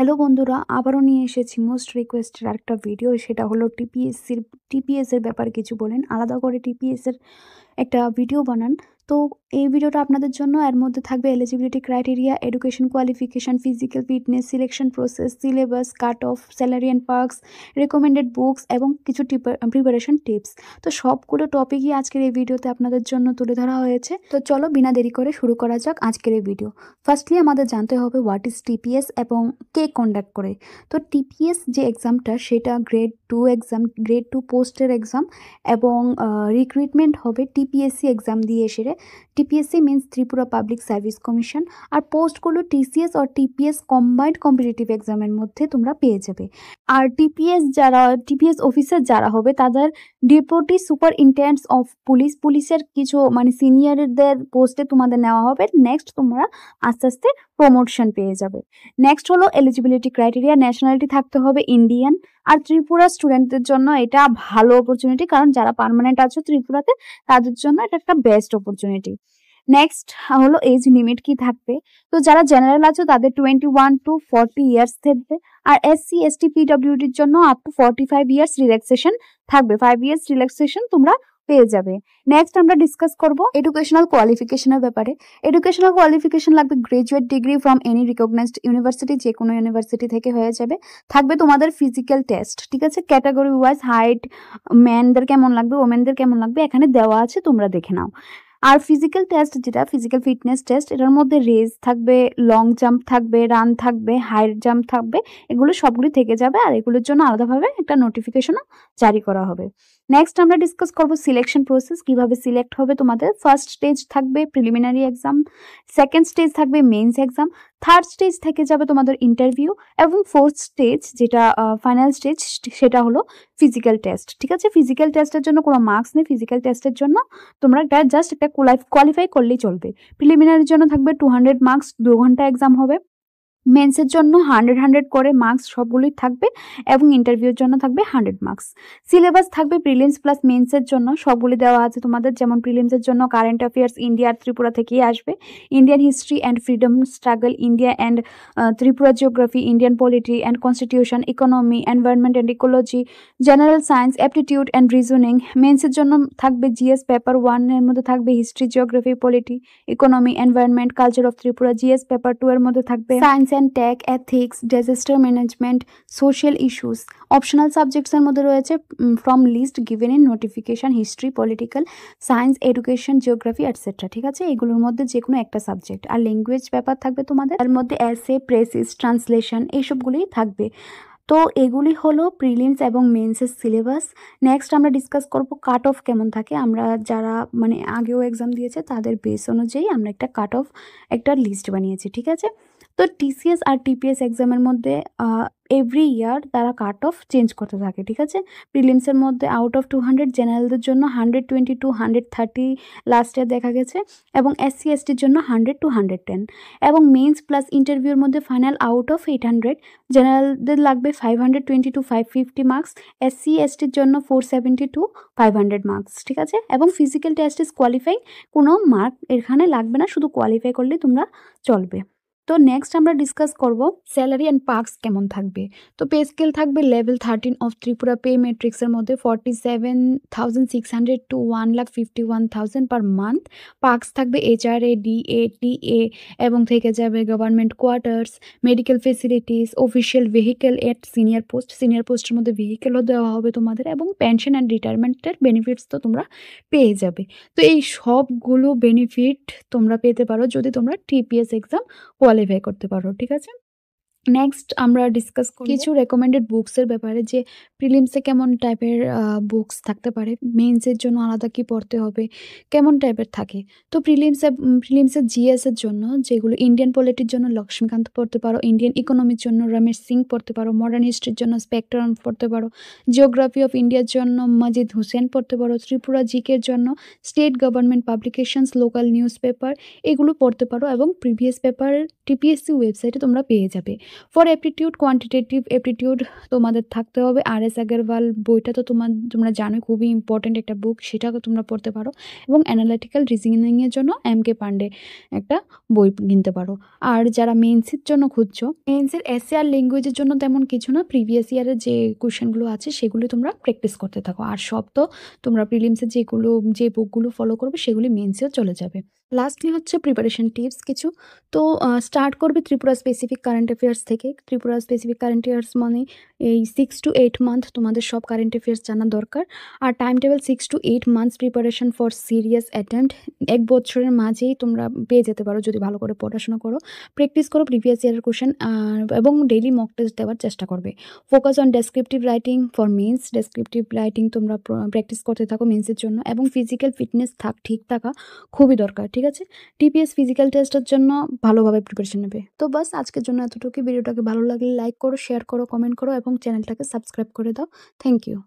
Hello বন্ধুরা, আবারও নিয়ে এসেছি মোস্ট রিকোয়েস্টেড আরেকটা ভিডিও। সেটা হলো টিপিএস এর ব্যাপারে কিছু বলেন। আলাদা করে টিপিএস এর একটা ভিডিও বানান। তো এই ভিডিওটা আপনাদের জন্য। এর মধ্যে থাকবে eligibility criteria, education qualification, physical fitness, selection process, syllabus, cut off, salary and parks, recommended books এবং কিছু প্রিপারেশন টিপস। তো সবগুলো টপিকই আজকের এই ভিডিওতে আপনাদের জন্য তুলে ধরা হয়েছে। তো চলো বিনা দেরি করে শুরু করা যাক আজকের এই ভিডিও। ফার্স্টলি আমাদের জানতে হবে হোয়াট ইজ টিপিএস এবং কে কন্ডাক্ট করে। তো টিপিএস যে এক্সামটা সেটা গ্রেড 2 এক্সাম, গ্রেড 2 পোস্টের এক্সাম এবং রিক্রুটমেন্ট হবে টিপিএসসি এক্সাম দিয়ে এসে। TPSC means Tripura public service commission. আর পোস্টগুলো টিসিএস আর টিপিএস কম্বাইন্ড কম্পিটিটিভ এক্সামের মধ্যে তোমরা পেয়ে যাবে। আর টিপিএস অফিসার যারা হবে তাদের ডেপুটি সুপারিনটেন্ডেন্টস অফ পুলিশের কিছু সিনিয়রদের পোস্টে তোমাদের নেওয়া হবে। নেক্সট তোমরা আস্তে আস্তে প্রমোশন পেয়ে যাবে। নেক্সট হলো এলিজিবিলিটি ক্রাইটেরিয়া, ন্যাশনালিটি থাকতে হবে ইন্ডিয়ান। আর ত্রিপুরা স্টুডেন্টদের জন্য এটা ভালো অপরচুনিটি, কারণ যারা পার্মানেন্ট আছে ত্রিপুরাতে তাদের জন্য এটা একটা বেস্ট অপরচুনিটি। নেক্সট হলো এজ লিমিট কি থাকবে। তো যারা জেনারেল আছে তাদের 21 to 40 ইয়ার্স থাকবে। আর এসসি এসটি পিডব্লিউডির জন্য আপ টু 45 ইয়ার্স রিল্যাক্সেশন থাকবে। 5 ইয়ার্স রিল্যাক্সেশন তোমরা পেয়ে যাবে। নেক্সট আমরা ডিসকাস করব এডুকেশনাল কোয়ালিফিকেশনের ব্যাপারে। এডুকেশনাল কোয়ালিফিকেশন লাগবে graduate degree from any recognised university, যে কোনো ইউনিভার্সিটি থেকে হয়ে যাবে। থাকবে তোমাদের ফিজিক্যাল টেস্ট, ঠিক আছে। ক্যাটাগরি ওয়াইজ হাইট, ম্যানদের কেমন লাগবে, ওমেনদের কেমন লাগবে এখানে দেওয়া আছে, তোমরা দেখে নাও। আর ফিজিক্যাল টেস্ট যেটা ফিজিক্যাল ফিটনেস টেস্ট, এটার মধ্যে রেস থাকবে, লং জাম্প থাকবে, রান থাকবে, হাই জাম্প থাকবে, এগুলো সবগুলি থেকে যাবে। আর এগুলোর জন্য আলাদাভাবে একটা নোটিফিকেশনও জারি করা হবে। নেক্সট আমরা ডিসকাস করব সিলেকশন প্রসেস, কিভাবে সিলেক্ট হবে তোমাদের। ফার্স্ট স্টেজ থাকবে প্রিলিমিনারি এক্সাম, সেকেন্ড স্টেজ থাকবে মেইনস এক্সাম, থার্ড স্টেজ থেকে যাবে তোমাদের ইন্টারভিউ এবং ফোর্থ স্টেজ যেটা ফাইনাল স্টেজ সেটা হলো ফিজিক্যাল টেস্ট, ঠিক আছে। ফিজিক্যাল টেস্টের জন্য কোনো মার্কস নেই। ফিজিক্যাল টেস্টের জন্য তোমরা জাস্ট একটা কোয়ালিফাই করলেই চলবে। প্রিলিমিনারির জন্য থাকবে 200 মার্কস, 2 ঘন্টা এক্সাম হবে। মেন্সের জন্য 100 করে মার্কস সবগুলোই থাকবে এবং ইন্টারভিউর জন্য থাকবে 100 মার্কস। সিলেবাস থাকবে প্রিলিমস প্লাস মেন্সের জন্য সবগুলি দেওয়া আছে তোমাদের। যেমন প্রিলিমসের জন্য কারেন্ট অ্যাফেয়ার্স ইন্ডিয়া ত্রিপুরা থেকেই আসবে, Indian history and freedom struggle, India and Tripura geography, Indian polity and constitution, economy, environment and ecology, general science, aptitude and reasoning. মেন্সের জন্য থাকবে জিএস পেপার 1 এর মধ্যে থাকবে history, geography, polity, economy, environment, culture of Tripura. GS paper 2 এর মধ্যে থাকবে science and tech, ethics, disaster management, social issues. Optional সাবজেক্টসের মধ্যে রয়েছে from list given in notification history, political science, education, geography etcetera, ঠিক আছে। এগুলোর মধ্যে যে কোনো একটা সাবজেক্ট। আর ল্যাঙ্গুয়েজ পেপার থাকবে তোমাদের, তার মধ্যে এসে, প্রেসিস, ট্রান্সলেশন এইসবগুলোই থাকবে। তো এগুলি হলো প্রিলিমস এবং মেন্সের সিলেবাস। নেক্সট আমরা ডিসকাস করব কাট অফ কেমন থাকে। আমরা যারা আগেও এক্সাম দিয়েছে তাদের বেস অনুযায়ী আমরা একটা কাট অফ একটা লিস্ট বানিয়েছি, ঠিক আছে। তো টিসিএস আর টিপিএস এক্সামের মধ্যে এভরি ইয়ার তারা কাট অফ চেঞ্জ করতে থাকে, ঠিক আছে। প্রিলিমসের মধ্যে আউট অফ 200, জেনারেলদের জন্য 120 to 130 লাস্ট ইয়ার দেখা গেছে, এবং এসসি এসটির জন্য 100 to 110, এবং মেইনস প্লাস ইন্টারভিউর মধ্যে ফাইনাল আউট অফ 800। জেনারেলদের লাগবে 520 to 550 মার্কস, এসসি এসটির জন্য 470 to 500 মার্কস, ঠিক আছে। এবং ফিজিক্যাল টেস্ট ইজ কোয়ালিফাইং, কোনো মার্ক এখানে লাগবে না, শুধু কোয়ালিফাই করলে তোমরা চলবে। তো নেক্সট আমরা ডিসকাস করব স্যালারি অ্যান্ড পার্কস কেমন থাকবে। তো পে স্কেল থাকবে লেভেল 13 অফ ত্রিপুরা পে ম্যাট্রিক্সের মধ্যে 47,600 to 1,51,000 পার মান্থ। পার্কস থাকবে এইচআরএ, ডিএ, টিএ এবং থেকে যাবে government quarters, medical facilities, official vehicle at senior পোস্টের মধ্যে ভেহিকেলও দেওয়া হবে তোমাদের, এবং পেনশন অ্যান্ড রিটায়ারমেন্টের বেনিফিটস তো তোমরা পেয়ে যাবে। তো এই সবগুলো বেনিফিট তোমরা পেতে পারো যদি তোমরা টিপিএস এক্সাম কোয়ালিফাই করতে পারো, ঠিক আছে। নেক্সট আমরা ডিসকাস করব কিছু রেকমেন্ডেড বুকসের ব্যাপারে, যে প্রিলিমসে কেমন টাইপের বুকস থাকতে পারে, মেইনসের জন্য আলাদা কি পড়তে হবে, কেমন টাইপের থাকে। তো প্রিলিমসের জিএসের জন্য যেগুলো, ইন্ডিয়ান পলিটির জন্য লক্ষ্মীকান্ত পড়তে পারো, ইন্ডিয়ান ইকোনমির জন্য রমেশ সিং পড়তে পারো, মডার্ন হিস্ট্রির জন্য স্পেকট্রাম পড়তে পারো, জিওগ্রাফি অফ ইন্ডিয়ার জন্য মজিদ হুসেন পড়তে পারো, ত্রিপুরা জিকের জন্য state government publications, local news paper, এগুলো পড়তে পারো। এবং প্রিভিয়াস পেপার টিপিএসসি ওয়েবসাইটে তোমরা পেয়ে যাবে। ফর অ্যাপটিটিউড, কোয়ান্টিটেটিভ অ্যাপটিটিউড তোমাদের থাকতে হবে। আর.এস. আগরওয়াল বইটা তো তোমরা জানোই, খুবই ইম্পর্ট্যান্ট একটা বুক, সেটাও তোমরা পড়তে পারো। এবং অ্যানালিটিক্যাল রিজনিংয়ের জন্য এম.কে পান্ডে একটা বই কিনতে পারো। আর যারা মেন্সের জন্য খুঁজছো, মেন্সের এসে আর ল্যাঙ্গুয়েজের জন্য তেমন কিছু না, প্রিভিয়াস ইয়ারের যে কোয়েশ্চেনগুলো আছে সেগুলো তোমরা প্র্যাকটিস করতে থাকো। আর সব তো তোমরা প্রিলিমসের যে বুকগুলো ফলো করবে সেগুলি মেন্সেও চলে যাবে। লাস্টলি হচ্ছে প্রিপারেশন টিপস কিছু। তো স্টার্ট করবে ত্রিপুরা স্পেসিফিক কারেন্ট অ্যাফেয়ার্স থেকে। ত্রিপুরা স্পেসিফিক কারেন্ট অ্যাফেয়ার্স মানে এই 6 to 8 মান্থ তোমাদের সব কারেন্ট অ্যাফেয়ার্স জানা দরকার। আর time table 6 to 8 months preparation for serious attempt, 1 বছরের মাঝেই তোমরা পেয়ে যেতে পারো যদি ভালো করে পড়াশোনা করো। প্র্যাকটিস করো প্রিভিয়াস ইয়ারের কোয়েশ্চেন, এবং ডেইলি মক টেস্ট দেওয়ার চেষ্টা করবে। Focus on descriptive writing for mains, descriptive writing তোমরা প্র্যাকটিস করতে থাকো মেন্সের জন্য। এবং ফিজিক্যাল ফিটনেস ঠিক থাকা খুবই দরকার, ঠিক আছে? টিপিএস ফিজিক্যাল টেস্টের জন্য ভালোভাবে প্রিপারেশন নেবে। তো বাস আজকের জন্য এতটুকুই। ভিডিওটাকে ভালো লাগলে লাইক করো, শেয়ার করো, কমেন্ট করো এবং চ্যানেলটাকে সাবস্ক্রাইব করে দাও। Thank you.